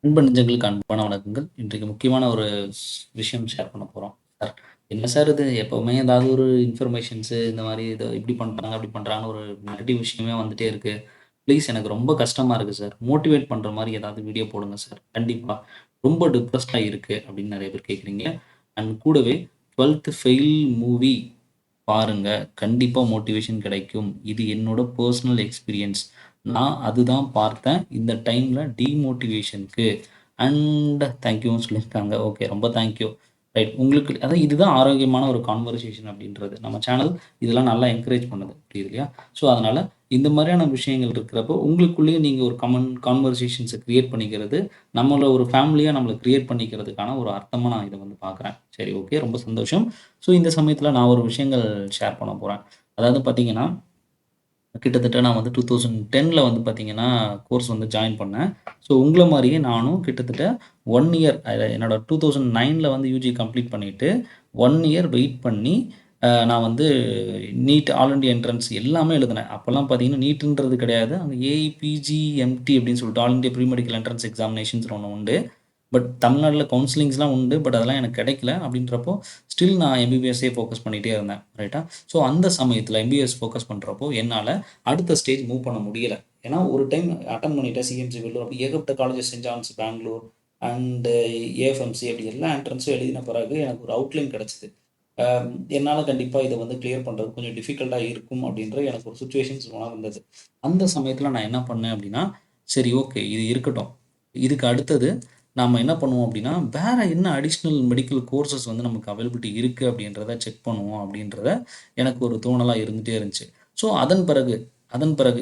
அன்பு நெஞ்சங்களுக்கு அன்பான வணக்கங்கள். இன்றைக்கு முக்கியமான ஒரு விஷயம் ஷேர் பண்ண போறோம். சார், என்ன சார் இது எப்பவுமே ஏதாவது ஒரு இன்ஃபர்மேஷன்ஸு இந்த மாரி இத இப்படி பண்றாங்க, அப்படி பண்றாங்கன்னு ஒரு நெகட்டிவ் விஷயமே வந்துட்டே இருக்கு. ப்ளீஸ் எனக்கு ரொம்ப கஷ்டமா இருக்கு சார். மோட்டிவேட் பண்ற மாரி ஏதாவது வீடியோ போடுங்க சார். கண்டிப்பா. ரொம்ப டிப்ரஸ்டா இருக்கு அப்படின்னு நெறைய பேர் கேட்குறீங்க. அண்ட் கூடவே 12த் ஃபெயில் மூவி பாருங்க. கண்டிப்பா மோட்டிவேஷன் கிடைக்கும். இது என்னோட பெர்சனல் எக்ஸ்பீரியன்ஸ். நான் அதுதான் பார்த்தேன். இந்த டைம்ல டிமோட்டிவேஷன்க்கு அண்ட் தேங்க் யூன்னு சொல்லியிருக்காங்க. ஓகே. ரொம்ப தேங்க் யூ. ரைட். உங்களுக்கு அதான் இதுதான் ஆரோக்கியமான ஒரு கான்வர்சேஷன் அப்படின்றது. நம்ம சேனல் இதெல்லாம் நல்லா என்கரேஜ் பண்ணுது. புரியுது இல்லையா? ஸோ, அதனால இந்த மாரியான விஷயங்கள் இருக்கிறப்போ, உங்களுக்குள்ளேயே நீங்க ஒரு கான்வர்சேஷன்ஸ கிரியேட் பண்ணிக்கிறது, நம்மள ஒரு ஃபேமிலியா நம்மள கிரியேட் பண்ணிக்கிறதுக்கான ஒரு அர்த்தமா நான் இத வந்து பார்க்குறேன். சரி, ஓகே. ரொம்ப சந்தோஷம். ஸோ, இந்த சமயத்தில நான் ஒரு விஷயங்கள் ஷேர் பண்ண போறேன். அதாவது பார்த்தீங்கன்னா, கிட்டத்தட்ட நான் வந்து 2010ல வந்து பார்த்தீங்கன்னா, கோர்ஸ் வந்து ஜாயின் பண்ணேன். ஸோ, உங்கள மாரியே நானும் கிட்டத்தட்ட 1 இயர் என்னோட 2009ல வந்து யுஜி கம்ப்ளீட் பண்ணிட்டு, 1 இயர் வெயிட் பண்ணி, நான் வந்து நீட் ஆல் இண்டியா என்ட்ரன்ஸ் எல்லாமே எழுதினேன். அப்பலாம் பார்த்தீங்கன்னா, நீட்ன்றது கிடையாது. அங்க ஏஇ, பிஜி, எம்டி அப்படின்னு சொல்லிட்டு all India pre medical entrance எக்ஸாமினேஷன்ஸ்னு ஒண்ணு உண்டு. பட் தமிழ்நாடுல கவுன்சிலிங்ஸ்லாம் உண்டு. பட் அதெல்லாம் எனக்கு கிடைக்கல. அப்படின்றப்போ, ஸ்டில் நான் எம்பிபிஎஸ்ஸே ஃபோக்கஸ் பண்ணிட்டே இருந்தேன். ரைட்டா? ஸோ, அந்த சமயத்தில எம்பிபிஎஸ் ஃபோக்கஸ் பண்றப்போ, என்னால அடுத்த ஸ்டேஜ் மூவ் பண்ண முடியல. ஏன்னா, ஒரு டைம் அட்டெண்ட் பண்ணிட்டேன் சிஎம்சி, வெள்ளூர் அப்படி ஏகப்பட்ட colleges saint John's Bangalore and AFMC அப்படி எல்லா என்ட்ரன்ஸும் எழுதின பிறகு எனக்கு ஒரு அவுட்லைன் கிடைச்சது. அ என்னால கண்டிப்பா இத வந்து கிளியர் பண்றது கொஞ்சம் டிஃபிகல்ட்டா இருக்கும் அப்படின்ற எனக்கு ஒரு சிச்சுவேஷன்ஸ் உணர்ந்தது. அந்த சமயத்தில நான் என்ன பண்ணேன் அப்படின்னா, சரி, ஓகே, இது இருக்கட்டும். இதுக்கு அடுத்தது நாம என்ன பண்ணுவோம் அப்படின்னா, வேற என்ன அடிஷனல் மெடிக்கல் கோர்சஸ் வந்து நமக்கு அவைலபிலிட்டி இருக்கு அப்படின்றத செக் பண்ணுவோம் அப்படின்றத எனக்கு ஒரு தோணலா இருந்துட்டே இருந்துச்சு. ஸோ, அதன் பிறகு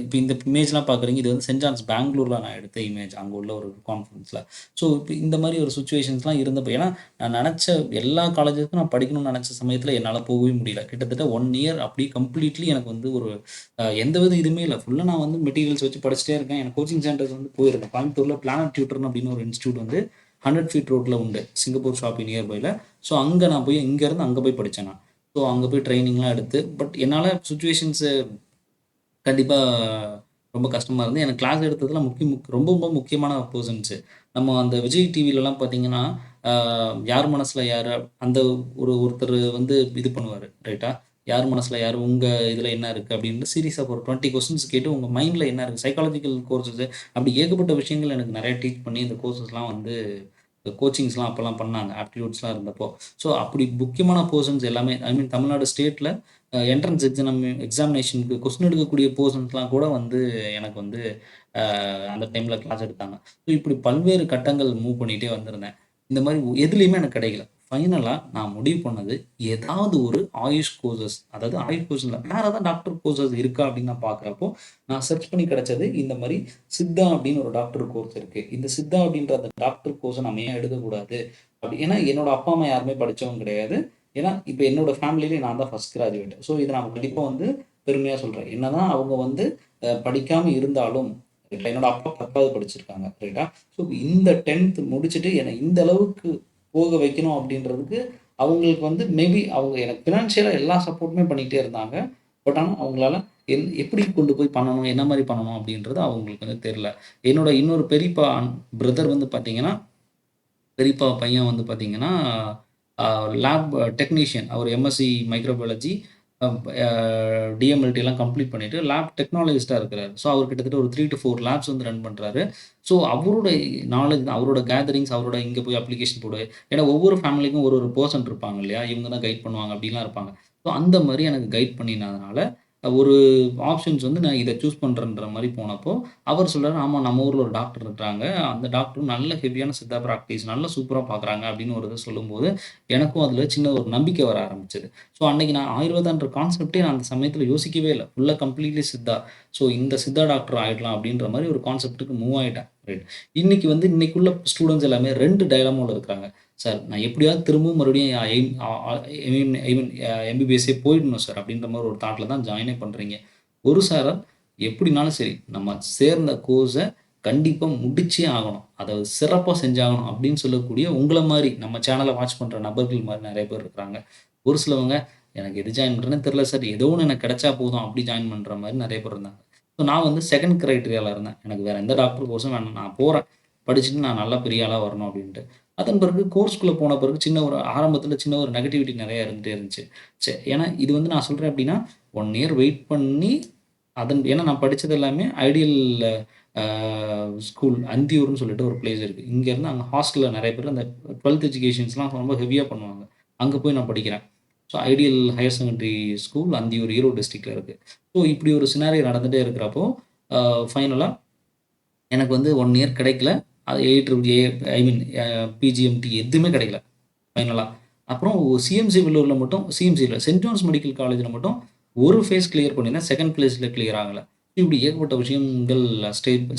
இப்ப இந்த இமேஜ்லாம் பார்க்குறீங்க. இது வந்து செயின்ட் ஜான்ஸ் பெங்களூர்ல நான் எடுத்த இமேஜ். அங்க உள்ள ஒரு கான்ஃபரன்ஸ்ல. ஸோ, இப்ப இந்த மாரி ஒரு சிச்சுவேஷன்ஸ்லாம் இருந்தப்ப ஏன்னா நான் நெனச்ச எல்லா காலேஜுக்கும் நான் படிக்கணும்னு நெனச்ச சமயத்துல என்னால போகவே முடியல. கிட்டத்தட்ட 1 இயர் அப்படியே கம்ப்ளீட்லி எனக்கு வந்து ஒரு எந்தவித இதுவுமே இல்ல. ஃபுல்லா நான் வந்து மெட்டீரியல்ஸ் வச்சு படிச்சுட்டே இருக்கேன். எனக்கு கோச்சிங் சென்டர்ஸ் வந்து போயிருக்கேன். கோயம்புத்தூர்ல பிளானட் டியூட்டர்ன்னு அப்படின்னு ஒரு இன்ஸ்டிடியூட் வந்து 100 ஃபீட் ரோட்ல உண்டு. Singapore shopping நியர்பைல. ஸோ, அங்க நான் போய் இங்கருந்து அங்க போய் படிச்சேன் நான். ஸோ, அங்க போய் ட்ரெய்னிங்லாம் எடுத்து பட் என்னால சிச்சுவேஷன்ஸ் கண்டிப்பா ரொம்ப கஷ்டமா இருந்து எனக்கு கிளாஸ் எடுத்ததுல ரொம்ப ரொம்ப முக்கியமான பெர்சன்ஸு. நம்ம அந்த விஜய் டிவிலலாம் பார்த்தீங்கன்னா, ஆ யார் மனசுல யாரு அந்த ஒருத்தர் வந்து இது பண்ணுவாரு. ரைட்டா? யார் மனசுல யாரு, உங்க இதுல என்ன இருக்கு அப்படின்னு சீரிஸா ஒரு 20 கொஸ்டின்ஸ் கேட்டு உங்க மைண்ட்ல என்ன இருக்கு, சைக்காலஜிக்கல் கோர்ஸஸ் அப்படி ஏகப்பட்ட விஷயங்கள் எனக்கு நெறைய டீச் பண்ணி இந்த கோர்ஸஸ்லாம் வந்து கோச்சிங்ஸ்லாம் அப்பலாம் பண்ணாங்க. ஆப்டிடியூட்ஸ்லாம் இருந்தப்போ. ஸோ, அப்படி முக்கியமான பெர்சன்ஸ் எல்லாமே ஐ மீன் தமிழ்நாடு ஸ்டேட்ல என்ட்ரன்ஸ் எக்ஸாமினேஷனுக்கு கொஸ்டின் எடுக்கக்கூடிய பெர்சன்ஸ்லாம் கூட வந்து எனக்கு வந்து அந்த டைம்ல கிளாஸ் எடுத்தாங்க. ஸோ, இப்படி பல்வேறு கட்டங்கள் மூவ் பண்ணிட்டே வந்திருந்தேன். இந்த மாரி எதுலயுமே எனக்கு கிடைக்கல. ஃபைனலா நான் முடிவு பண்ணது, ஏதாவது ஒரு ஆயுஷ் கோர்சஸ், அதாவது ஆயுஷ் கோர்ஸ் இல்ல, வேற ஏதாவது டாக்டர் கோர்சஸ் இருக்கா அப்படின்னு நான் பார்க்குறப்போ, நான் சர்ச் பண்ணி கிடைச்சது இந்த மாரி சித்தா அப்படின்னு ஒரு டாக்டர் கோர்ஸ் இருக்கு. இந்த சித்தா அப்படின்ற அந்த டாக்டர் கோர்ஸ நம்ம ஏன் எடுக்கக்கூடாது? அப்படி ஏன்னா என்னோட அப்பா, அம்மா யாருமே படிச்சவங்க கிடையாது. ஏன்னா, இப்ப என்னோட ஃபேமிலிலயே நான் தான் ஃபர்ஸ்ட் கிராஜுவேட். ஸோ, இத நான் கண்டிப்பா வந்து பெருமையா சொல்றேன். என்னதான் அவங்க வந்து படிக்காம இருந்தாலும், ரைட்டா, என்னோட அப்பா 10வது படிச்சிருக்காங்க. ரைட்டா? ஸோ, இந்த 10த் முடிச்சுட்டு என்ன இந்த அளவுக்கு போக வைக்கணும் அப்படின்றதுக்கு, அவங்களுக்கு வந்து மேபி அவங்க எனக்கு ஃபினான்ஷியலா எல்லா சப்போர்ட்டுமே பண்ணிக்கிட்டே இருந்தாங்க. பட் ஆனா அவங்களால எப்படி கொண்டு போய் பண்ணணும், என்ன மாரி பண்ணணும் அப்படின்றது அவங்களுக்கு வந்து தெரியல. என்னோட இன்னொரு பெரியப்பா பிரதர் வந்து பார்த்தீங்கன்னா, பெரியப்பா பையன் வந்து பார்த்தீங்கன்னா, அ லேப் டெக்னீஷியன். அவர் எம்எஸ்சி மைக்ரோபயாலஜி டிஎம்எல்டிலாம் கம்ப்ளீட் பண்ணிட்டு லேப் டெக்னாலஜிஸ்ட்டா இருக்கிறாரு. ஸோ, அவர் கிட்டத்தட்ட ஒரு 3 4 லேப்ஸ் வந்து ரன் பண்றாரு. ஸோ, அவரோட நாலேட்ஜ் அவரோட கேதரிங்ஸ் அவரோட இங்க போய் அப்ளிகேஷன் போடு. ஏன்னா ஒவ்வொரு ஃபேமிலிக்கும் ஒரு பெர்சன் இருப்பாங்க இல்லையா? இவங்க தான் கைட் பண்ணுவாங்க அப்படிலாம் இருப்பாங்க. ஸோ, அந்த மாரி எனக்கு கைட் பண்ணினதுனால, ஒரு ஆப்ஷன்ஸ் வந்து நான் இத சூஸ் பண்றேன்ற மாரி போனப்போ, அவர் சொல்றாரு, "ஆமா, நம்ம ஊர்ல ஒரு டாக்டர் இருக்காங்க. அந்த டாக்டரும் நல்ல ஹெவியான சித்தா பிராக்டிஸ் நல்லா சூப்பரா பார்க்குறாங்க." அப்படின்னு ஒரு இத சொல்லும்போது, எனக்கும் அதில சின்ன ஒரு நம்பிக்கை வர ஆரம்பிச்சது. ஸோ, அன்னைக்கு நான் ஆயுர்வேதான்ற கான்செப்ட்டே நான் அந்த சமயத்தில யோசிக்கவே இல்ல. ஃபுல்லா கம்ப்ளீட்லி சித்தா. ஸோ, இந்த சித்தா டாக்டர் ஆயிடலாம் அப்படின்ற மாரி ஒரு கான்செப்ட்க்கு மூவ் ஆயிட்டேன். ரைட். இன்னைக்கு வந்து இன்னைக்குள்ள ஸ்டூடண்ட்ஸ் எல்லாமே 2 டயலமால இருக்காங்க. சார், நான் எப்படியாவது திரும்பவும் மறுபடியும் எய்ம் அ அ ஐ மீன் ஐ மீன் எம்பிபிஎஸ்ஸே போயிடணும் சார் அப்படின்ற மாரி ஒரு தாட்ல தான் ஜாயினே பண்றீங்க. ஒரு சாரார் எப்படினாலும் சரி, நம்ம சேர்ந்த கோர்ஸ கண்டிப்பா முடிச்சே ஆகணும். அத சிறப்பா செஞ்சாகணும் அப்படின்னு சொல்லக்கூடிய உங்கள மாரி நம்ம சேனல வாட்ச் பண்ற நபர்கள் மாரி நெறைய பேர் இருக்கிறாங்க. ஒரு சிலவங்க எனக்கு எது ஜாயின் பண்றதுன்னே தெரியல சார். ஏதோ ஒண்ணு எனக்கு கிடைச்சா போதும் அப்படி ஜாயின் பண்ற மாரி நெறைய பேர் இருந்தாங்க. ஸோ, நான் வந்து 2ண்ட் கிரைட்டீரியால இருந்தேன். எனக்கு வேற எந்த டாக்டர் கோர்ஸும் வேணாம். நான் போறேன். படிச்சுட்டு நான் நல்லா பெரிய ஆளா வரணும் அப்படின்ட்டு. அதன் பிறகு கோர்ஸ்குள்ள போன பிறகு சின்ன ஒரு ஆரம்பத்தில சின்ன ஒரு நெகட்டிவிட்டி நெறைய இருந்துட்டே இருந்துச்சு. ஏன்னா இது வந்து நான் சொல்றேன் எப்படின்னா, 1 இயர் வெயிட் பண்ணி ஏன்னா நான் படிச்சது எல்லாமே ஐடியல் அ ஸ்கூல் அந்தியூர்ன்னு சொல்லிட்டு ஒரு பிளேஸ் இருக்கு. இங்கேருந்து அங்க ஹாஸ்டல்ல நெறைய பேர் அந்த 12த் எஜுகேஷன்ஸ்லாம் ரொம்ப ஹெவியா பண்ணுவாங்க. அங்க போய் நான் படிக்கிறேன். So ideal higher secondary school Anthiyur Erode டிஸ்ட்ரிக்ட்ல இருக்கு. ஸோ இப்படி ஒரு சினாரியோ நடந்துட்டே இருக்கிறப்போ, அ ஃபைனலா எனக்கு வந்து 1 இயர் கிடைக்கல. அது ஏ ஐ மீன் பிஜிஎம்டி எதுவுமே கிடைக்கல ஃபைனலா. அப்புறம் சிஎம்சி வெள்ளூர்ல மட்டும் சிஎம்சி இல்ல செயின்ட் ஜான்ஸ் மெடிக்கல் காலேஜ்ல மட்டும் ஒரு ஃபேஸ் கிளியர் பண்ணியிருந்தேன். 2ண்ட் பிளேஸ்ல கிளியர் ஆகல. இப்படி ஏகப்பட்ட விஷயங்கள்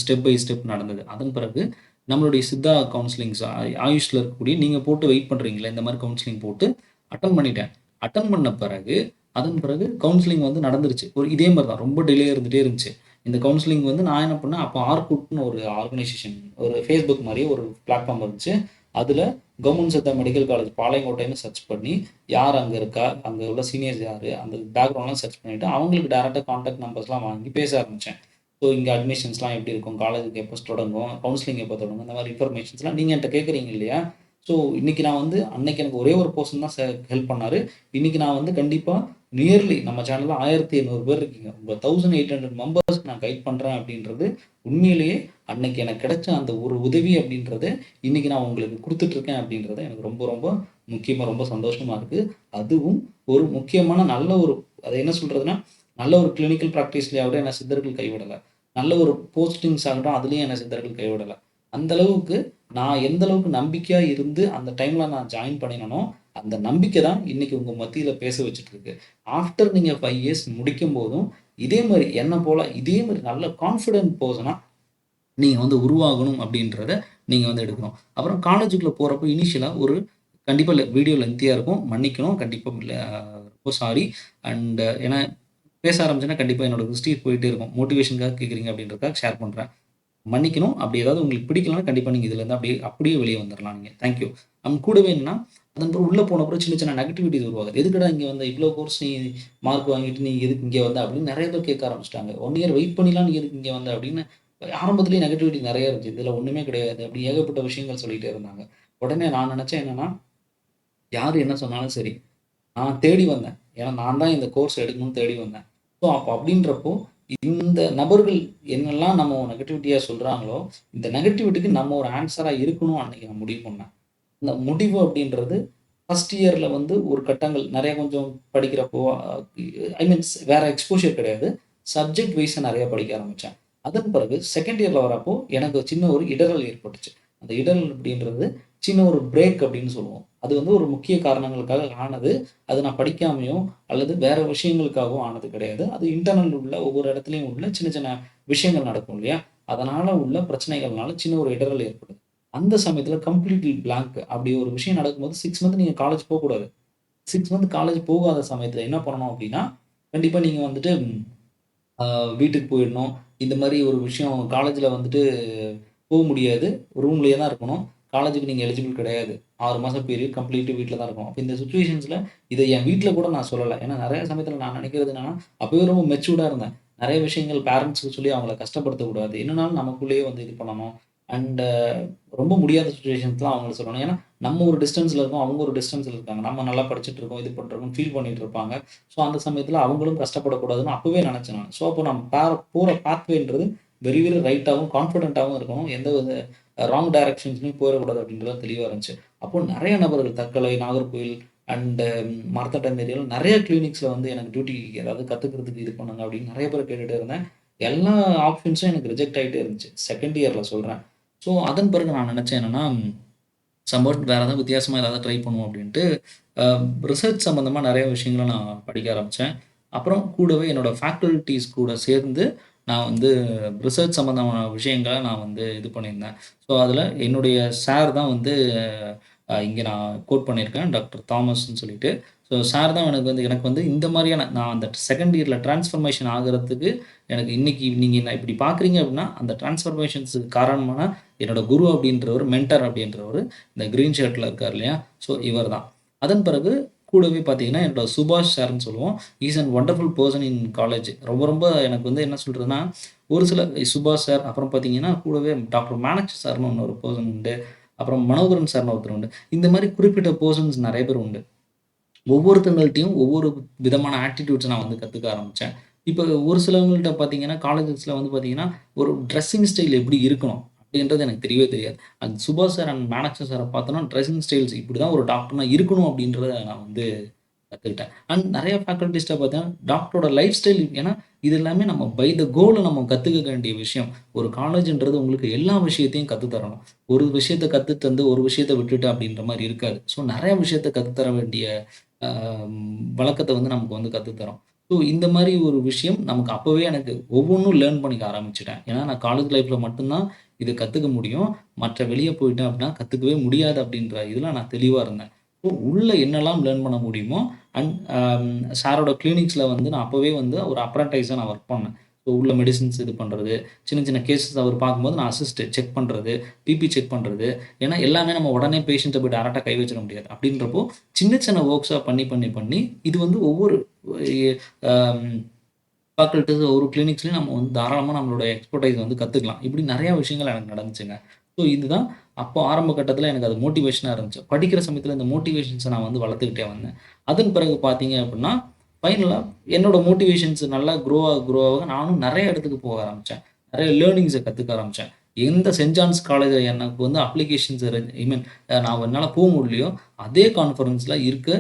ஸ்டெப் பை ஸ்டெப் நடந்தது. அதன் பிறகு நம்மளுடைய சித்தா கவுன்சிலிங்ஸ் ஆயுஷ்ல இருக்கக்கூடிய நீங்க போட்டு வெயிட் பண்றீங்கல்ல, இந்த மாரி கவுன்சிலிங் போட்டு அட்டெண்ட் பண்ணிட்டேன். அட்டெண்ட் பண்ண பிறகு அதன் பிறகு கவுன்சிலிங் வந்து நடந்துருச்சு. ஒரு இதே மாரி தான் ரொம்ப டிலே இருந்துட்டே இருந்துச்சு. இந்த கவுன்சிலிங் வந்து நான் என்ன பண்ணேன், அப்போ ஆர்குட்ன்னு ஒரு ஆர்கனைசேஷன் ஒரு Facebook மாரியே ஒரு பிளாட்ஃபார்ம் இருந்துச்சு. அதுல கவர்மெண்ட் சித்தா மெடிக்கல் காலேஜ் பாளையங்கோட்டைன்னு சர்ச் பண்ணி, யார் அங்க இருக்கா? அங்க உள்ள சீனியர்ஸ் யாரு? அந்த பேக்ரவுண்ட்லாம் சர்ச் பண்ணிட்டு, அவங்களுக்கு டைரக்ட்டா கான்டாக்ட் நம்பர்ஸ்லாம் வாங்கி பேச ஆரம்பிச்சேன். ஸோ இங்க அட்மிஷன்ஸ்லாம் எப்படி இருக்கும்? காலேஜுக்கு எப்போ தொடங்கும்? கவுன்சிலிங் எப்போ தொடங்கும்? இந்த மாரி இன்ஃபர்மேஷன்ஸ்லாம் நீங்க என்ட்ட கேட்குறீங்க இல்லையா? ஸோ இன்னைக்கு நான் வந்து அன்னைக்கு எனக்கு ஒரே ஒரு பெர்சன் தான் ஹெல்ப் பண்ணாரு. இன்னைக்கு நான் வந்து கண்டிப்பா நியர்லி நம்ம சேனல்ல 1800 பேர் இருக்கீங்க. உங்க 1800 மெம்பர்ஸ்க்கு நான் கைட் பண்றேன் அப்படின்றது உண்மையிலேயே அன்னைக்கு எனக்கு கிடைச்ச அந்த ஒரு உதவி அப்படின்றது, இன்னைக்கு நான் உங்களுக்கு குடுத்துட்டு இருக்கேன் அப்படின்றது எனக்கு ரொம்ப ரொம்ப முக்கியமா ரொம்ப சந்தோஷமா இருக்கு. அதுவும் ஒரு முக்கியமான நல்ல ஒரு அது என்ன சொல்றதுன்னா, நல்ல ஒரு கிளினிக்கல் பிராக்டிஸ்லயாவது என்ன சித்தர்கள் கைவிடல. நல்ல ஒரு போஸ்டிங்ஸ் ஆகட்டும், அதுலயும் என்ன சித்தர்கள் கைவிடல. அந்த அளவுக்கு நான் எந்த அளவுக்கு நம்பிக்கையா இருந்து அந்த டைம்ல நான் ஜாயின் பண்ணினனோ, அந்த நம்பிக்கை தான் இன்னைக்கு உங்க மத்தியில பேச வச்சுட்டு இருக்கு. ஆஃப்டர் நீங்க 5 இயர்ஸ் முடிக்கும்போதும், இதே மாரி என்ன போல இதே மாரி நல்ல கான்ஃபிடென்ட் பெர்சனா நீங்க வந்து உருவாகணும் அப்படின்றத நீங்க வந்து எடுக்கணும். அப்புறம் காலேஜுக்குள்ள போறப்போ இனிஷியலா ஒரு கண்டிப்பா வீடியோ லென்த்தியா இருக்கும். மன்னிக்கணும். கண்டிப்பா ரொம்ப சாரி. ஏன்னா பேச ஆரம்பிச்சேன்னா கண்டிப்பா என்னோட ஹிஸ்டரி போயிட்டே இருக்கும். மோட்டிவேஷனுக்காக கேட்குறீங்க அப்படின்றதுக்காக ஷேர் பண்றேன். மன்னிக்கணும். அப்படி ஏதாவது உங்களுக்கு பிடிக்கலனா கண்டிப்பா நீங்க இதுலருந்து அப்படியே அப்படியே வெளிய வந்துரலாம் நீங்க. Thank you. கூடவே என்னன்னா, அதன் பிறகு உள்ள போன பிறகு சின்ன சின்ன நெகட்டிவிட்டீஸ் உருவாகுது. "எதுக்குடா இங்க வந்த? இவ்ளோ கோர்ஸ் நீ மார்க் வாங்கிட்டு நீ எதுக்கு இங்க வந்த?" அப்படின்னு நெறைய பேர் கேட்க ஆரம்பிச்சுட்டாங்க. 1 இயர் வெயிட் பண்ணிலாம் நீ எதுக்கு இங்க வந்த? அப்படின்னு ஆரம்பத்திலேயே நெகட்டிவிட்டி நெறைய இருந்துச்சு. இதுல ஒண்ணுமே கிடையாது. அப்படி ஏகப்பட்ட விஷயங்கள் சொல்லிட்டே இருந்தாங்க. உடனே நான் நெனச்சேன் என்னன்னா, யாரு என்ன சொன்னாலும் சரி, நான் தேடி வந்தேன். ஏன்னா நான் தான் இந்த கோர்ஸ் எடுக்கணும்னு தேடி வந்தேன். ஸோ அப்ப அப்படின்றப்போ, இந்த நபர்கள் என்னெல்லாம் நம்ம நெகட்டிவிட்டியா சொல்றாங்களோ, இந்த நெகட்டிவிட்டிக்கு நம்ம ஒரு ஆன்ஸரா இருக்கணும் அன்னைக்கு நான் முடிவு பண்ணேன். இந்த முடிவு அப்படின்றது ஃபர்ஸ்ட் இயர்ல வந்து ஒரு கட்டங்கள் நெறைய கொஞ்சம் படிக்கிறப்போ, ஐ மீன்ஸ் வேற எக்ஸ்போஷர் கிடையாது. சப்ஜெக்ட் வைஸா நெறைய படிக்க ஆரம்பிச்சேன். அதன் பிறகு 2ண்ட் இயர்ல வரப்போ எனக்கு சின்ன ஒரு இடறல் ஏற்பட்டுச்சு. அந்த இடறல் அப்படின்றது சின்ன ஒரு பிரேக் அப்படின்னு சொல்லுவோம். அது வந்து ஒரு முக்கிய காரணங்களுக்காக ஆனது. அது நான் படிக்காமயோ அல்லது வேற விஷயங்களுக்காகவும் ஆனது கிடையாது. அது இன்டர்னல் உள்ள ஒவ்வொரு இடத்துலயும் உள்ள சின்ன சின்ன விஷயங்கள் நடக்கும் இல்லையா? அதனால உள்ள பிரச்சனைகள்னால சின்ன ஒரு இடறல் ஏற்படுது. அந்த சமயத்துல கம்ப்ளீட்லி பிளாங்க் அப்படி ஒரு விஷயம் நடக்கும்போது 6 மந்த் நீங்க காலேஜ் போக்கூடாது. 6 மந்த் காலேஜ் போகாத சமயத்துல என்ன பண்ணணும் அப்படின்னா, கண்டிப்பா நீங்க வந்துட்டு அ வீட்டுக்கு போயிடணும். இந்த மாரி ஒரு விஷயம் காலேஜ்ல வந்துட்டு முடியாது. ரூம்லயே தான் இருக்கணும். காலேஜுக்கு நீங்க எலிஜிபிள் கிடையாது. 6 மாசம் பீரியட் கம்ப்ளீட் வீட்ல தான் இருக்கணும். அப்ப இந்த சிச்சுவேஷன்ஸ்ல இத என் வீட்ல கூட நான் சொல்லல. ஏன்னா நெறைய சமயத்துல நான் நினைக்கிறது என்னன்னா, அப்பவே ரொம்ப மெச்சூர்டா இருந்தேன். நெறைய விஷயங்கள் பேரன்ட்ஸ்க்கு சொல்லி அவங்கள கஷ்டப்படுத்தக்கூடாது. என்னனாலும் நமக்குள்ளேயே வந்து இது பண்ணணும். அண்ட் ரொம்ப முடியாத சிச்சுவேஷன்ஸ்லாம் அவங்களுக்கு சொல்லணும். ஏன்னா நம்ம ஒரு டிஸ்டன்ஸ்ல இருக்கோம். அவங்க ஒரு டிஸ்டன்ஸ்ல இருக்காங்க. நம்ம நல்லா படிச்சுட்டு இருக்கோம். இது பண்ணிட்டுருக்கோம். ஃபீல் பண்ணிட்டு இருப்பாங்க. ஸோ அந்த சமயத்துல அவங்களும் கஷ்டப்படக்கூடாதுன்னு அப்பவே நெனச்சேன் நானு. ஸோ அப்போ நம்ம போற பாத்வேன்றது வெரி வெரி ரைட்டாவும், கான்ஃபிடென்ட்டாவும் இருக்கணும். எந்த வித ராங் டைரக்ஷன்ஸ்லயும் போயிறக்கூடாது அப்படின்றது தெளிவா இருந்துச்சு. அப்போ நெறைய நபர்கள் தக்கலை, நாகர்கோயில் அண்ட் மார்த்தாண்டம் ஏரியால நெறைய கிளினிக்ஸ்ல வந்து எனக்கு டியூட்டி ஏதாவது கத்துக்கிறதுக்கு இது பண்ணுங்க அப்படின்னு நெறைய பேர கேட்டுட்டே இருந்தேன். எல்லா ஆப்ஷன்ஸும் எனக்கு ரிஜெக்ட் ஆயிட்டே இருந்துச்சு. 2ண்ட் இயர்ல சொல்றேன். ஸோ அதன் பிறகு நான் நெனச்சேன் என்னன்னா, வேற ஏதாவது வித்தியாசமா ஏதாவது ட்ரை பண்ணுவோம் அப்படின்ட்டு, அ ரிசர்ச் சம்மந்தமா நெறைய விஷயங்கள நான் படிக்க ஆரம்பிச்சேன். அப்புறம் கூடவே என்னோட ஃபேக்கல்டீஸ் கூட சேர்ந்து நான் வந்து ரிசர்ச் சம்மந்தமான விஷயங்கள நான் வந்து இது பண்ணியிருந்தேன். ஸோ, அதில என்னுடைய சார் தான் வந்து இங்க நான் கோட் பண்ணியிருக்கேன். டாக்டர் தாமஸ்ன்னு சொல்லிட்டு. ஸோ, சார் தான் எனக்கு வந்து இந்த மாரியான நான் அந்த 2ண்ட் இயர்ல டிரான்ஸ்ஃபர்மேஷன் ஆகுறதுக்கு எனக்கு இன்னைக்கு நீங்க என்ன இப்படி பார்க்குறீங்க அப்படின்னா, அந்த டிரான்ஸ்ஃபர்மேஷன்ஸ்க்கு காரணமான என்னோட குரு அப்படின்றவரு, மென்டார் அப்படின்றவரு இந்த கிரீன் ஷர்ட்ல இருக்காரு இல்லையா? ஸோ, இவர் தான். அதன் பிறகு கூடவே பார்த்தீங்கன்னா, என்னோட சுபாஷ் சார்ன்னு சொல்லுவோம். Is an wonderful person in college. ரொம்ப ரொம்ப எனக்கு வந்து என்ன சொல்றதுன்னா, ஒரு சில சுபாஷ் சார், அப்புறம் பார்த்தீங்கன்னா, கூடவே டாக்டர் மானக்ஷ சார்ன்னு இன்னொரு பெர்சன் உண்டு. அப்புறம் மனோகரன் சார்ன்னு ஒருத்தர் உண்டு. இந்த மாரி குறிப்பிட்ட பெர்சன்ஸ் நெறைய பேர் உண்டு. ஒவ்வொருத்தங்கள்ட்டயும் ஒவ்வொரு விதமான ஆட்டிட்யூட்ஸ நான் வந்து கத்துக்க ஆரம்பிச்சேன். இப்ப ஒரு சிலவங்கள்ட்ட பார்த்தீங்கன்னா, காலேஜஸ்ல வந்து பார்த்தீங்கன்னா, ஒரு ட்ரெஸ்ஸிங் ஸ்டைல் எப்படி இருக்கணும்? அப்படின்றது எனக்கு தெரியவே தெரியாது. அந்த சுபாஷ் சார் அண்ட் மானக்ஷ சார பார்த்தோன்னா, ட்ரெஸ்ஸிங் ஸ்டைல்ஸ் இப்படிதான் ஒரு டாக்டர்னா இருக்கணும் அப்படின்றத நான் வந்து கத்துக்கிட்டேன். அண்ட் நெறைய ஃபேக்கல்டிஸ்ட்ட பார்த்தேன், டாக்டரோட லைஃப் ஸ்டைல் ஏன்னா, இது எல்லாமே நம்ம பை த கோல்ல நம்ம கத்துக்க வேண்டிய விஷயம். ஒரு காலேஜ்ன்றது உங்களுக்கு எல்லா விஷயத்தையும் கத்து தரணும். ஒரு விஷயத்த கத்து தந்து, ஒரு விஷயத்த விட்டுட்டு அப்படின்ற மாரி இருக்காது. ஸோ நெறைய விஷயத்த கத்து தர வேண்டிய அ வழக்கத்த வந்து நமக்கு வந்து கத்து தரும். ஸோ இந்த மாரி ஒரு விஷயம் நமக்கு அப்பவே எனக்கு ஒவ்வொன்னும் லேர்ன் பண்ணிக்க ஆரம்பிச்சுட்டேன். ஏன்னா நான் காலேஜ் லைஃப்ல மட்டும் தான் இத கத்துக்க முடியும். மற்ற வெளிய போயிட்டேன் அப்படின்னா கத்துக்கவே முடியாது அப்படின்ற இதுல நான் தெளிவா இருந்தேன். ஸோ உள்ள என்னலாம் லேர்ன் பண்ண முடியுமோ அண்ட் சாரோட கிளினிக்ஸ்ல வந்து நான் அப்பவே வந்து ஒரு அப்ரன்டைஸா நான் ஒர்க் பண்ணேன். ஸோ உள்ள மெடிசின்ஸ் இது பண்றது, சின்ன சின்ன கேஸஸ் அவர் பார்க்கும்போது நான் அசிஸ்ட் செக் பண்றது, பிபி செக் பண்றது. ஏன்னா எல்லாமே நம்ம உடனே பேஷண்ட்ட போய் டைரக்ட்டா கை வச்சிட முடியாது. அப்படின்றப்போ சின்ன சின்ன வொர்க்ஸா பண்ணி இது வந்து ஒவ்வொரு எ அம் ஃபேக்கல்டீஸ் ஒரு கிளினிக்ஸ்லயும் நம்ம வந்து தாராளமா நம்மளோட எக்ஸ்பர்டைஸ் வந்து கத்துக்கலாம். இப்படி நெறைய விஷயங்கள் எனக்கு நடந்துச்சுங்க. ஸோ இதுதான் அப்போ ஆரம்ப கட்டத்தில எனக்கு அது மோட்டிவேஷனா இருந்துச்சு. படிக்கிற சமயத்தில இந்த மோட்டிவேஷன்ஸ நான் வந்து வளர்த்துக்கிட்டே வந்தேன். அதன் பிறகு பார்த்தீங்க அப்படின்னா, ஃபைனலா என்னோட மோட்டிவேஷன்ஸ் நல்லா குரோ ஆக நானும் நெறைய இடத்துக்கு போக ஆரம்பிச்சேன். நெறைய லேர்னிங்ஸ கத்துக்க ஆரம்பிச்சேன். எந்த செயின்ட் ஜான்ஸ் காலேஜ்ல எனக்கு வந்து அப்ளிகேஷன்ஸ் ஐ மீன் நான் என்னால முடியலையோ, அதே கான்ஃபரன்ஸ்ல இருக்க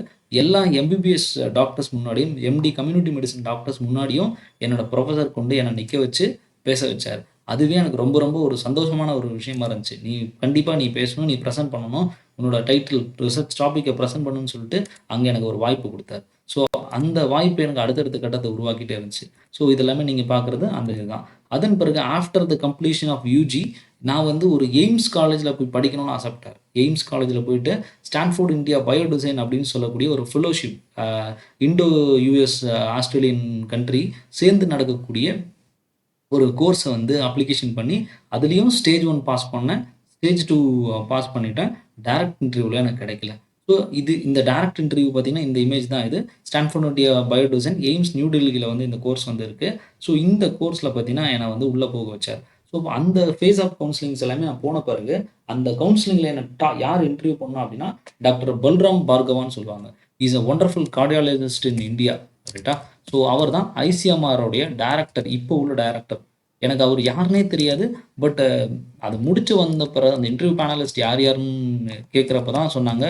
எல்லா எம்பிபிஎஸ் டாக்டர்ஸ் முன்னாடியும், எம்டி கம்யூனிட்டி மெடிசின் டாக்டர்ஸ் முன்னாடியும் என்னோட புரொஃபசர் கொண்டு என்ன நிக்க வச்சு பேச வச்சாரு. அதுவே எனக்கு ரொம்ப ரொம்ப ஒரு சந்தோஷமான ஒரு விஷயமா இருந்துச்சு. கண்டிப்பா நீ பேசணும், நீ பிரசன்ட் பண்ணணும். உன்னோட டைட்டில் ரிசர்ச் டாபிக்க பிரசன்ட் பண்ணுன்னு சொல்லிட்டு, அங்க எனக்கு ஒரு வாய்ப்பு குடுத்தாரு. ஸோ அந்த வாய்ப்பு எனக்கு அடுத்தடுத்த கட்டத்த உருவாக்கிட்டே இருந்துச்சு. ஸோ இது எல்லாமே நீங்க பார்க்குறது அந்த இதுதான். அதன் பிறகு after the completion of UG நான் வந்து ஒரு எய்ம்ஸ் காலேஜ்ல போய் படிக்கணும்னு ஆசைப்பட்டேன். எய்ம்ஸ் காலேஜ்ல போயிட்டு ஸ்டான்ஃபோர்ட் இந்தியா பயோ டிசைன் அப்படின்னு சொல்லக்கூடிய ஒரு fellowship Indo US Australian country சேர்ந்து நடக்கக்கூடிய ஒரு கோர்ஸ வந்து அப்ளிகேஷன் பண்ணி, அதிலயும் ஸ்டேஜ் 1 பாஸ் பண்ணேன். ஸ்டேஜ் 2 பாஸ் பண்ணிட்டேன். டைரக்ட் இன்டர்வியூல எனக்கு கிடைக்கல. ஸோ இந்த டைரக்ட் இன்டர்வியூ பார்த்தீங்கன்னா, இந்த இமேஜ் தான் இது. Stanford India bio design AIIMS new டெல்லியில வந்து இந்த கோர்ஸ் வந்து இருக்கு. ஸோ இந்த கோர்ஸ்ல பார்த்தீங்கன்னா, என்ன வந்து உள்ள போக வச்சாரு. ஸோ அந்த ஃபேஸ் ஆஃப் கவுன்சிலிங்ஸ் எல்லாமே நான் போன பிறகு, அந்த கவுன்சிலிங்ல என்ன யார் இன்டர்வியூ பண்ணா அப்படின்னா, டாக்டர் பல்ராம் பார்கவான்னு சொல்லுவாங்க. He is a வொண்டர்ஃபுல் cardiologist in India. ரைட்டா? ஸோ அவர் தான் ஐசிஎம்ஆருடைய டைரக்டர். இப்போ உள்ள டைரக்டர். எனக்கு அவர் யாருன்னே தெரியாது. பட் அது முடிச்சு வந்த பிறகு அந்த இன்டர்வியூ பேனலிஸ்ட் யார் யாருன்னு கேட்கிறப்ப தான் சொன்னாங்க,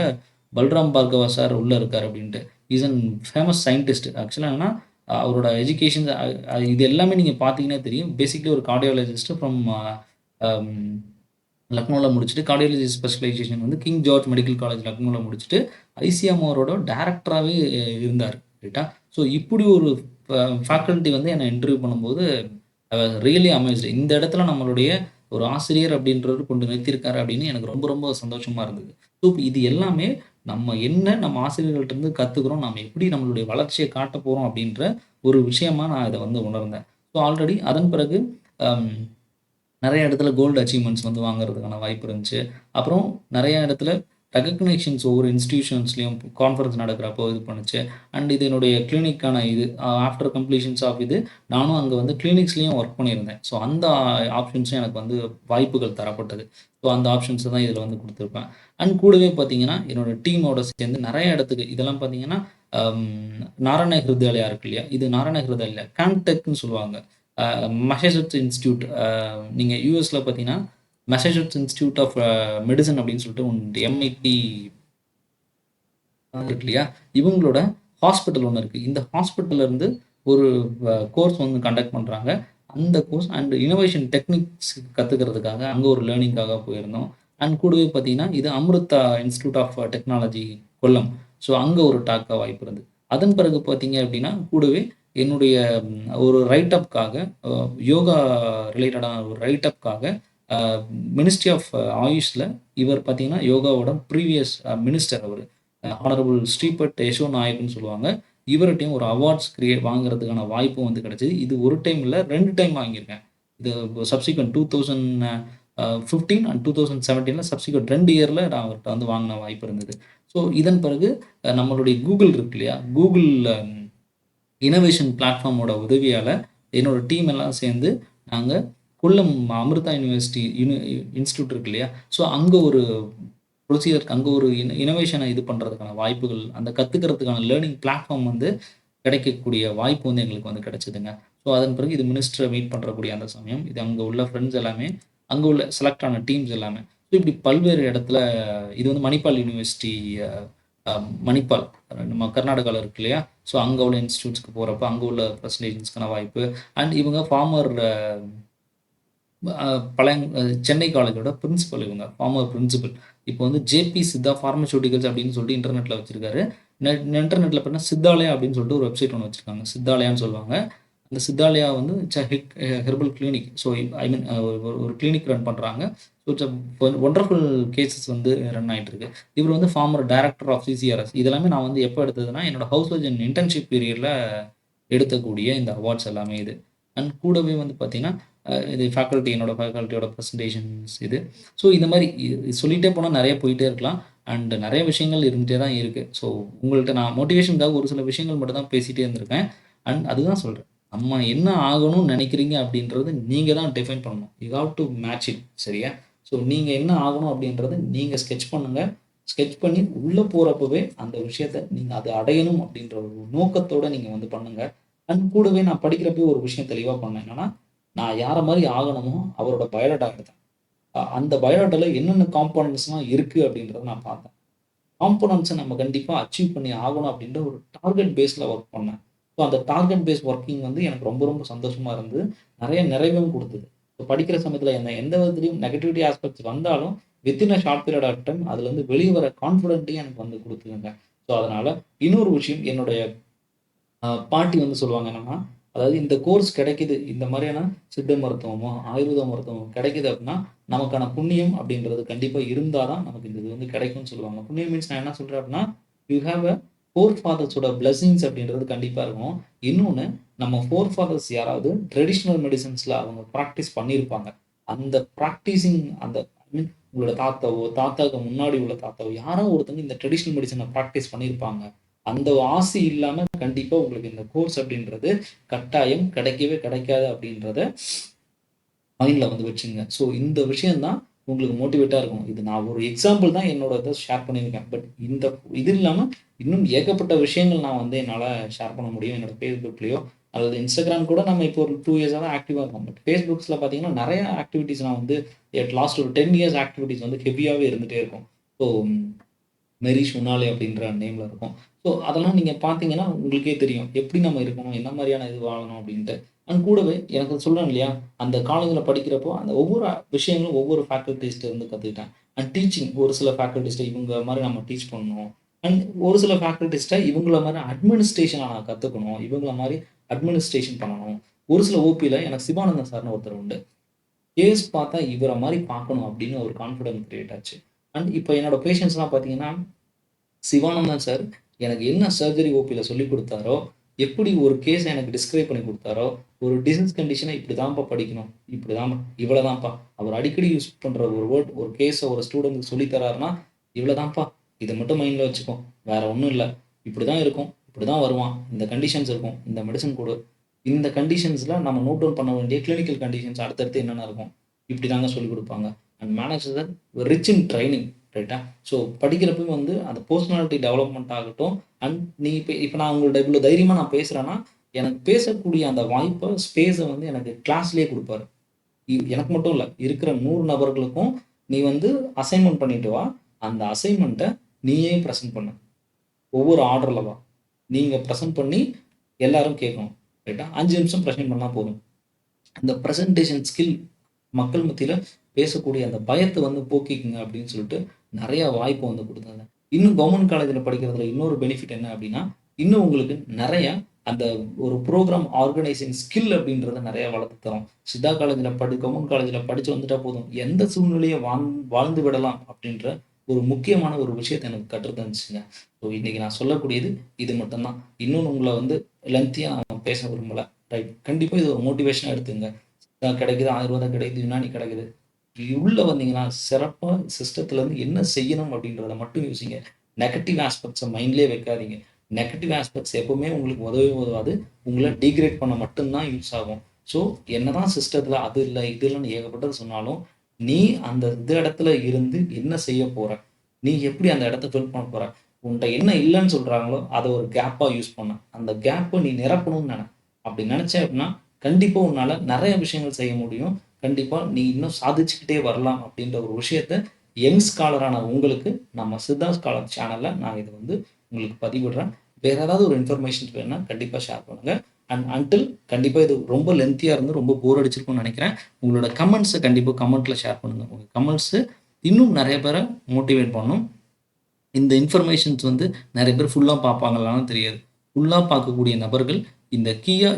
"பல்ராம் பார்கவா சார் உள்ள இருக்காரு" அப்படின்ட்டு. Is an famous scientist. ஆக்சுவலா என்னன்னா, அவரோட எஜுகேஷன் இது எல்லாமே நீங்க பார்த்தீங்கன்னா தெரியும். பேசிக்கலி ஒரு கார்டியாலஜிஸ்ட் ஃப்ரம் அம் லக்னோல முடிச்சுட்டு கார்டியாலஜி ஸ்பெஷலைசேஷன் வந்து கிங் ஜார்ஜ் மெடிக்கல் காலேஜ் லக்னோல முடிச்சுட்டு, ஐசிஎம்ஆரோட டைரக்டராவே இருந்தாரு. ரைட்டா? ஸோ இப்படி ஒரு ஃபேக்கல்டி வந்து என்ன இன்டர்வியூ பண்ணும்போது, ரியலி அமேஸ்டு. இந்த இடத்துல நம்மளுடைய ஒரு ஆசிரியர் அப்படின்றவரு கொண்டு நிறுத்தியிருக்காரு அப்படின்னு எனக்கு ரொம்ப ரொம்ப சந்தோஷமா இருந்தது. ஸோ இது எல்லாமே நம்ம ஆசிரியர்கள்ட்டருந்து கத்துக்கிறோம். நம்ம எப்படி நம்மளுடைய வளர்ச்சிய காட்டப் போறோம் அப்படின்ற ஒரு விஷயமா நான் இத வந்து உணர்ந்தேன். ஸோ ஆல்ரெடி அதன் பிறகு அம் நெறைய இடத்துல கோல்டு அச்சீவ்மென்ட்ஸ் வந்து வாங்குறதுக்கான வாய்ப்பு இருந்துச்சு. அப்புறம் நெறைய இடத்துல ரெகக்னிஷன்ஸ் ஒவ்வொரு இன்ஸ்டிடியூஷன்ஸ்லயும் கான்ஃபரன்ஸ் நடக்கிறப்போ இது பண்ணுச்சு. அண்ட் இது என்னுடைய கிளினிக்கான இது ஆஃப்டர் கம்ப்ளீஷன்ஸ் ஆஃப் இது நானும் அங்க வந்து கிளினிக்ஸ்லயும் ஒர்க் பண்ணியிருந்தேன். ஸோ அந்த ஆப்ஷன்ஸும் எனக்கு வந்து வாய்ப்புகள் தரப்பட்டது. ஸோ அந்த ஆப்ஷன்ஸ தான் இதில வந்து குடுத்துருப்பேன். அண்ட் கூடவே பார்த்தீங்கன்னா, என்னோட டீமோட சேர்ந்து நெறைய இடத்துக்கு இதெல்லாம் பார்த்தீங்கன்னா, அம் நாராயண ஹிருதயாலயா இருக்கு இல்லையா? இது நாராயண ஹிருதயாலயா இல்ல. கான்டெக்ட்ன்னு சொல்லுவாங்க. மசேசூட்ஸ் இன்ஸ்டிடியூட் நீங்க யுஎஸ்ல பார்த்தீங்கன்னா, மசேசூட்ஸ் இன்ஸ்டிடியூட் ஆஃப் மெடிசின் அப்படின்னு சொல்லிட்டு ஒண்ணு எம்ஐடி இருக்கு இல்லையா? இவங்களோட ஹாஸ்பிட்டல் ஒண்ணு இருக்கு. இந்த ஹாஸ்பிட்டல்ல இருந்து ஒரு கோர்ஸ் வந்து கண்டக்ட் பண்றாங்க. அந்த கோர்ஸ் அண்ட் இன்னோவேஷன் டெக்னிக்ஸ் கத்துக்கிறதுக்காக அங்க ஒரு லேர்னிங்காக போயிருந்தோம். அண்ட் கூடவே பார்த்தீங்கன்னா, இது Amrita institute of technology Kollam. So அங்க ஒரு டாக்க வாய்ப்பு இருந்தது. அதன் பிறகு பார்த்தீங்க அப்படின்னா, கூடவே என்னுடைய ஒரு ரைட் அப்க்காக அ யோகா ரிலேட்டடான ஒரு ரைட் அப்க்காக அ மினிஸ்ட்ரி ஆஃப் ஆயுஷ்ல இவர் பார்த்தீங்கன்னா, யோகாவோட ப்ரீவியஸ் மினிஸ்டர் அவரு. ஹானரபிள் ஸ்ரீபத் யசோ நாயக்ன்னு சொல்லுவாங்க. இவர்ட்டயும் ஒரு அவார்ட்ஸ் வாங்குறதுக்கான வாய்ப்பும் வந்து கிடைச்சது. இது 1 டைம் இல்ல 2 டைம் வாங்கியிருக்கேன். இது சப்சிக்வென்ட் 2015 அண்ட் 2017ல சப்சிக்வென்ட் 2 இயர்ல நான் அவர்ட்ட வந்து வாங்குன வாய்ப்பு இருந்தது. ஸோ ஸோ இதன் பிறகு நம்மளுடைய கூகுள் இருக்கு இல்லையா? கூகுள் இன்னோவேஷன் பிளாட்ஃபார்மோட உதவியால என்னோட டீம் எல்லாம் சேர்ந்து நாங்க கொல்லம் அமிர்தா யூனிவர்சிட்டி இன்ஸ்டிடியூட் இருக்கு இல்லையா? ஸோ அங்க ஒரு ப்ரொசீஜர் அங்க ஒரு இன்னோவேஷன இது பண்றதுக்கான வாய்ப்புகள், அந்த கத்துக்கிறதுக்கான லேர்னிங் பிளாட்ஃபார்ம் வந்து கிடைக்கக்கூடிய வாய்ப்பு வந்து எங்களுக்கு வந்து கிடைச்சதுங்க. ஸோ அதன் பிறகு இது மினிஸ்டர மீட் பண்றக்கூடிய அந்த சமயம், இது அங்க உள்ள ஃப்ரெண்ட்ஸ் எல்லாமே, அங்க உள்ள செலக்ட் ஆன டீம்ஸ் எல்லாமே. ஸோ இப்படி பல்வேறு இடத்துல இது வந்து மணிப்பால் யூனிவர்சிட்டி அ அ மணிப்பால் நம்ம கர்நாடகால இருக்கு இல்லையா? ஸோ அங்க உள்ள இன்ஸ்டிடியூட்ஸ்க்கு போறப்ப, அங்க உள்ள பிரசன்டேஷன்ஸ்க்கான வாய்ப்பு. அண்ட் இவங்க ஃபார்மர் அ பழங் அ சென்னை காலேஜோட பிரின்சிபல் இவங்க. Former principal. இப்போ வந்து ஜேபி சித்தா பார்மசூட்டிகல்ஸ் அப்படின்னு சொல்லிட்டு இன்டர்நெட்ல வச்சிருக்காரு. இன்டர்நெட்ல பார்த்தீங்கன்னா, சித்தாலயா அப்படின்னு சொல்லிட்டு ஒரு வெப்சைட் ஒண்ணு வச்சிருக்காங்க. சித்தாலயான்னு சொல்லுவாங்க. அந்த சித்தாலயா வந்து it's a herbal clinic. So I mean ஒரு கிளினிக் ரன் பண்றாங்க. So it's a wonderful cases வந்து ரன் ஆயிட்டு இருக்கு. இவர் வந்து ஃபார்மர் டைரக்டர் ஆஃப் சிசிஆர்எஸ். இதெல்லாமே நான் வந்து எப்போ எடுத்ததுன்னா, என்னோட ஹவுஸ் சர்ஜன் இன்டர்ன்ஷிப் பீரியட்ல எடுக்கக்கூடிய இந்த அவார்ட்ஸ் எல்லாமே இது. அண்ட் கூடவே வந்து பார்த்தீங்கன்னா, இது என்னோட ஃபேக்கல்ட்டியோட பிரசன்டேஷன்ஸ் இது. ஸோ இந்த மாரி சொல்லிட்டே போனா நெறைய போயிட்டே இருக்கலாம். அண்ட் நெறைய விஷயங்கள் இருந்துட்டே தான் இருக்கு. ஸோ உங்கள்ட்ட நான் மோட்டிவேஷனுக்காக ஒரு சில விஷயங்கள் மட்டும் தான் பேசிட்டே இருந்திருக்கேன். அண்ட் அதுதான் சொல்றேன். நம்ம என்ன ஆகணும்னு நெனைக்கிறீங்க அப்படின்றது நீங்க தான் டிஃபைன் பண்ணணும். You have to match it சரியா? ஸோ நீங்க என்ன ஆகணும் அப்படின்றத நீங்க ஸ்கெட்ச் பண்ணுங்க. ஸ்கெட்ச் பண்ணி உள்ள போறப்பவே அந்த விஷயத்த நீங்க அத அடையணும் அப்படின்ற ஒரு நோக்கத்தோட நீங்க வந்து பண்ணுங்க. அண்ட் கூடவே நான் படிக்கிறப்பயே ஒரு விஷயம் தெளிவா பண்ணேன். என்னன்னா, நான் யார மாரி ஆகணுமோ அவரோட பயோடேட்டா எடுத்தேன். அந்த பயோடேட்டால என்னென்ன காம்போனன்ட்ஸ்லாம் இருக்கு அப்படின்றத நான் பார்த்தேன். காம்போனன்ட்ஸ நம்ம கண்டிப்பா அச்சீவ் பண்ணி ஆகணும் அப்படின்ற ஒரு டார்கெட் பேஸ்ல ஒர்க் பண்ணேன். ஸோ அந்த டார்கெட் பேஸ் ஒர்க்கிங் வந்து எனக்கு ரொம்ப ரொம்ப சந்தோஷமா இருந்தது. நெறைய நிறைவும் குடுத்தது. ஸோ படிக்கிற சமயத்தில என்ன எந்த விதத்திலயும் நெகட்டிவிட்டி ஆஸ்பெக்ட்ஸ் வந்தாலும் within a short period of time அதுலருந்து வெளிய வர கான்ஃபிடென்ட்டையும் எனக்கு வந்து குடுத்ததுங்க. ஸோ அதனால இன்னொரு விஷயம் என்னுடைய பாட்டி வந்து சொல்லுவாங்க என்னன்னா, அதாவது இந்த கோர்ஸ் கிடைக்குது. இந்த மாரியான சித்த மருத்துவமோ, ஆயுர்வேத மருத்துவமோ கிடைக்குது அப்டின்னா, நமக்கான புண்ணியம் அப்டின்றது கண்டிப்பா இருந்தா தான் நமக்கு இந்த இது வந்து கிடைக்கும்னு சொல்லுவாங்க. புண்ணியம் மீன்ஸ் நான் என்ன சொல்றேன் அப்டின்னா, யூ ஹேவ் அ ஃபோர் ஃபாதர்ஸோட பிளெஸ்ஸிங்ஸ் அப்டின்றது கண்டிப்பா இருக்கணும். இன்னொன்னு நம்ம ஃபோர் ஃபாதர்ஸ் யாராவது ட்ரெடிஷனல் மெடிசின்ஸ்ல அவங்க பிராக்டிஸ் பண்ணியிருப்பாங்க. அந்த பிராக்டிசிங் அந்த ஐ மீன் உங்களோட தாத்தாவோ, தாத்தாக்கு முன்னாடி உள்ள தாத்தாவோ யாரோ ஒருத்தவங்க இந்த ட்ரெடிஷனல் மெடிசின பிராக்டிஸ் பண்ணியிருப்பாங்க. அந்த ஆசி இல்லாம கண்டிப்பா உங்களுக்கு இந்த கோர்ஸ் அப்படின்றது கட்டாயம் கிடைக்கவே கிடைக்காது அப்படின்றத மைண்ட்ல வந்து வச்சுங்க. ஸோ இந்த விஷயம் தான் உங்களுக்கு மோட்டிவேட்டா இருக்கும். இது நான் ஒரு எக்ஸாம்பிள் தான் என்னோட இத ஷேர் பண்ணியிருக்கேன். பட் இந்த இது இல்லாம இன்னும் ஏகப்பட்ட விஷயங்கள் நான் வந்து என்னால ஷேர் பண்ண முடியும். என்னோட Facebookலயோ அல்லது Instagram கூட நம்ம இப்போ ஒரு 2 இயர்ஸா தான் ஆக்டிவா இருக்கோம். பட் Facebookஸ்ல பார்த்தீங்கன்னா, நெறைய ஆக்டிவிட்டீஸ் நான் வந்து லாஸ்ட் ஒரு 10 இயர்ஸ் ஆக்டிவிட்டீஸ் வந்து ஹெவியாவே இருந்துட்டே இருக்கும். ஸோ மெரிஷ் உனாலே அப்படின்ற நேம்ல இருக்கும். ஸோ அதெல்லாம் நீங்க பார்த்தீங்கன்னா, உங்களுக்கே தெரியும். எப்படி நம்ம இருக்கணும்? என்ன மாரியான இது வாழணும் அப்படின்ட்டு. அண்ட் கூடவே எனக்கு சொல்றேன் இல்லையா? அந்த காலேஜ்ல படிக்கிறப்போ, அந்த ஒவ்வொரு விஷயங்களும் ஒவ்வொரு ஃபேக்கல்டீஸ்ட்ட இருந்து கத்துக்கிட்டேன். அண்ட் டீச்சிங் ஒரு சில ஃபேக்கல்டீஸ்ட்ட இவங்க மாரி நம்ம டீச் பண்ணணும். அண்ட் ஒரு சில ஃபேக்கல்டீஸ்ட்ட இவங்கள மாரி அட்மினிஸ்ட்ரேஷன நான் கத்துக்கணும். இவங்கள மாரி அட்மினிஸ்ட்ரேஷன் பண்ணணும். ஒரு சில ஓபில எனக்கு சிவானந்தன் சார்ன்னு ஒருத்தர் உண்டு. கேஸ் பார்த்தா இவர மாரி பார்க்கணும் அப்படின்னு ஒரு கான்ஃபிடன்ட் கிரியேட் ஆச்சு. அண்ட் இப்ப என்னோட பேஷண்ட்ஸ்லாம் பார்த்தீங்கன்னா சிவானந்தன் சார் எனக்கு என்ன சர்ஜரி ஓபில சொல்லிக் குடுத்தாரோ, எப்படி ஒரு கேஸ எனக்கு டிஸ்கிரைப் பண்ணி குடுத்தாரோ, ஒரு டிசீஸ் கண்டிஷன இப்படிதான்ப்பா படிக்கணும். இப்படிதான்ப்பா, இவ்வளதான்ப்பா. அவர் அடிக்கடி யூஸ் பண்ற ஒரு வேர்ட், ஒரு கேஸ ஒரு ஸ்டூடண்ட்க்கு சொல்லி தராருன்னா, இவ்வளதான்ப்பா. இத மட்டும் மைண்ட்ல வச்சுக்கோ. வேற ஒண்ணும் இல்ல. இப்படிதான் இருக்கும். இப்படிதான் வருவான். இந்த கண்டிஷன்ஸ் இருக்கும். இந்த மெடிசின் குடு. இந்த கண்டிஷன்ஸ்ல நம்ம நோட் டவுன் பண்ண வேண்டிய கிளினிக்கல் கண்டிஷன்ஸ் அடுத்தடுத்து என்னென்ன இருக்கும். இப்படிதாங்க சொல்லிக் குடுப்பாங்க. And manager rich in training. ரைட்டா? ஸோ படிக்கிறப்பயும் வந்து அந்த பெர்சனாலிட்டி டெவலப்மெண்ட் ஆகட்டும். அண்ட் நீங்க இப்ப நான் உங்கள்ட்ட இவ்வளோ தைரியமா நான் பேசுறேன்னா, எனக்கு பேசக்கூடிய அந்த வாய்ப்ப, ஸ்பேஸ வந்து எனக்கு கிளாஸ்லயே குடுப்பாரு. எனக்கு மட்டும் இல்ல. இருக்கிற 100 நபர்களுக்கும் நீ வந்து அசைன்மென்ட் பண்ணிட்டு வா. அந்த அசைன்மென்ட்ட நீயே பிரசன்ட் பண்ணு. ஒவ்வொரு ஆர்டர்ல வா. நீங்க பிரசன்ட் பண்ணி எல்லாரும் கேட்கணும். ரைட்டா? 5 நிமிஷம் பிரசன்ட் பண்ணா போதும். அந்த பிரசன்டேஷன் ஸ்கில் மக்கள் மத்தியில பேசக்கூடிய அந்த பயத்த வந்து போக்கிக்குங்க அப்படின்னு சொல்லிட்டு நெறைய வாய்ப்பு வந்து குடுத்தாங்க. இன்னும் கவர்மெண்ட் காலேஜ்ல படிக்கிறதுல இன்னொரு பெனிஃபிட் என்ன அப்படின்னா, இன்னும் உங்களுக்கு நெறைய அந்த ஒரு புரோகிராம் ஆர்கனைசிங் ஸ்கில் அப்படின்றத நெறைய வளர்த்து தரும். சித்தா காலேஜ்ல கவர்மெண்ட் காலேஜ்ல படிச்சு வந்துட்டா போதும். எந்த சூழ்நிலைய வாழ்ந்து விடலாம் அப்படின்ற ஒரு முக்கியமான ஒரு விஷயத்த எனக்கு கற்று தந்துச்சுங்க. ஸோ இன்னைக்கு நான் சொல்லக்கூடியது இது மட்டும் தான். இன்னொன்னு உங்கள வந்து லென்த்தியா நான் பேச விரும்பல. ரைட். கண்டிப்பா இது ஒரு மோட்டிவேஷனா எடுத்துக்கங்க. கிடைக்குது, ஆயுர்வேதா கிடைக்குது, யுனானி கிடைக்குது. உள்ள வந்தீங்கன்னா, சிறப்பா சிஸ்டத்துல இருந்து என்ன செய்யணும் அப்படின்றத மட்டும் யோசிங்க. நெகட்டிவ் ஆஸ்பெக்ட்ஸை மைண்ட்லேயே வைக்காதீங்க. நெகட்டிவ் ஆஸ்பெக்ட்ஸ் எப்பவுமே உங்களுக்கு உதவாது. உங்கள டிகிரேட் பண்ண மட்டும்தான் யூஸ் ஆகும். ஸோ என்னதான் சிஸ்டத்தில் அது இல்லை இது இல்லைன்னு ஏகப்பட்டது சொன்னாலும், நீ அந்த இடத்துல இருந்து என்ன செய்ய போற? நீ எப்படி அந்த இடத்த ஃபில் பண்ண போற? உன்ட்ட என்ன இல்லன்னு சொல்றாங்களோ, அத ஒரு கேப்பா யூஸ் பண்ணு. அந்த கேப்ப நீ நிரப்பணும்னு நென. அப்படி நெனச்ச அப்படின்னா, கண்டிப்பா உன்னால நெறைய விஷயங்கள் செய்ய முடியும். கண்டிப்பா நீ இன்னும் சாதிச்சுக்கிட்டே வரலாம் அப்படின்ற ஒரு விஷயத்த யங் ஸ்காலரான உங்களுக்கு நம்ம சித்தா ஸ்காலர் சேனல்ல நான் இத உங்களுக்கு பதிவிடுறேன். வேற ஏதாவது ஒரு இன்ஃபர்மேஷன்ஸ் வேணும்னா கண்டிப்பா ஷேர் பண்ணுங்க. அன்டில் கண்டிப்பா இது ரொம்ப லென்த்தியா இருந்து ரொம்ப போர் அடிச்சிருக்கும்னு நெனைக்கிறேன். உங்களோட கமெண்ட்ஸ கண்டிப்பா கமெண்ட்ல ஷேர் பண்ணுங்க. உங்க கமெண்ட்ஸ் இன்னும் நெறைய பேர மோட்டிவேட் பண்ணும். இந்த இன்ஃபர்மேஷன்ஸ் நெறைய பேர் ஃபுல்லா பார்ப்பாங்களான்னு தெரியாது. ஃபுல்லா பார்க்கக்கூடிய நபர்கள் இந்த கீயா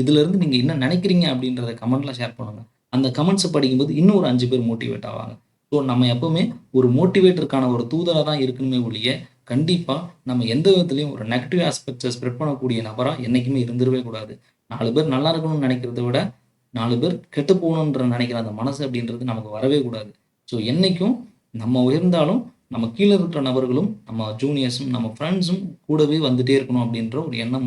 இதிலிருந்து நீங்க என்ன நினைக்கிறீங்க அப்படின்றத கமெண்ட்ல ஷேர் பண்ணுங்க. அந்த கமெண்ட்ஸ படிக்கும்போது இன்னும் ஒரு 5 பேர் மோட்டிவேட் ஆவாங்க. ஸோ நம்ம எப்பவுமே ஒரு மோட்டிவேட்டருக்கான ஒரு தூதரா தான் இருக்கணுமே ஒழிய, கண்டிப்பா நம்ம எந்த விதத்திலயும் ஒரு நெகட்டிவ் ஆஸ்பெக்ட்ஸ ஸ்ப்ரெட் பண்ணக்கூடிய நபரா என்னைக்குமே இருந்துறவே கூடாது. 4 பேர் நல்லா இருக்கணும்னு நினைக்கிறத விட, 4 பேர் கெட்டு போகணுன்ற நினைக்கிற அந்த மனசு அப்படின்றது நமக்கு வரவே கூடாது. ஸோ என்னைக்கும் நம்ம உயர்ந்தாலும் நம்ம கீழ இருக்கிற நபர்களும், நம்ம ஜூனியர்ஸும், நம்ம ஃப்ரெண்ட்ஸும் கூடவே வந்துட்டே இருக்கணும் அப்படின்ற ஒரு எண்ணம்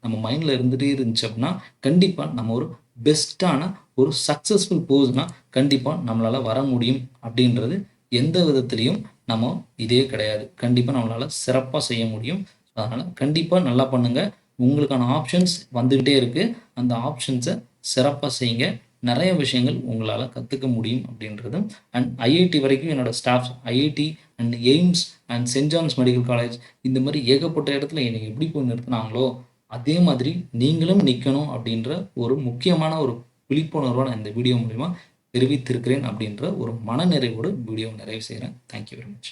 நம்ம மைண்ட்ல இருந்துட்டே இருந்துச்சு அப்படின்னா, கண்டிப்பா நம்ம ஒரு பெஸ்ட்டான ஒரு சக்சஸ்ஃபுல் பெர்சனா கண்டிப்பா நம்மளால வர முடியும் அப்படின்றது எந்த விதத்திலயும் நம்ம இதே கிடையாது. கண்டிப்பா நம்மளால சிறப்பா செய்ய முடியும். அதனால கண்டிப்பா நல்லா பண்ணுங்க. உங்களுக்கான ஆப்ஷன்ஸ் வந்துகிட்டே இருக்கு. அந்த ஆப்ஷன்ஸ சிறப்பா செய்யுங்க. நெறைய விஷயங்கள் உங்களால கத்துக்க முடியும் அப்படின்றதும் ஐஐடி வரைக்கும் என்னோட staffs IIT and AIIMS and saint John's medical college இந்த மாதிரி ஏகப்பட்ட இடத்துல என்னை எப்படி போய் நிறுத்துனாங்களோ, அதே மாதிரி நீங்களும் நிக்கணும் அப்படின்ற ஒரு முக்கியமான ஒரு விழிப்புணர்வ நான் இந்த வீடியோ மூலியமா தெரிவித்திருக்கிறேன் அப்படின்ற ஒரு மனநிறைவோடு வீடியோவ நிறைவு செய்றேன். Thank you very much.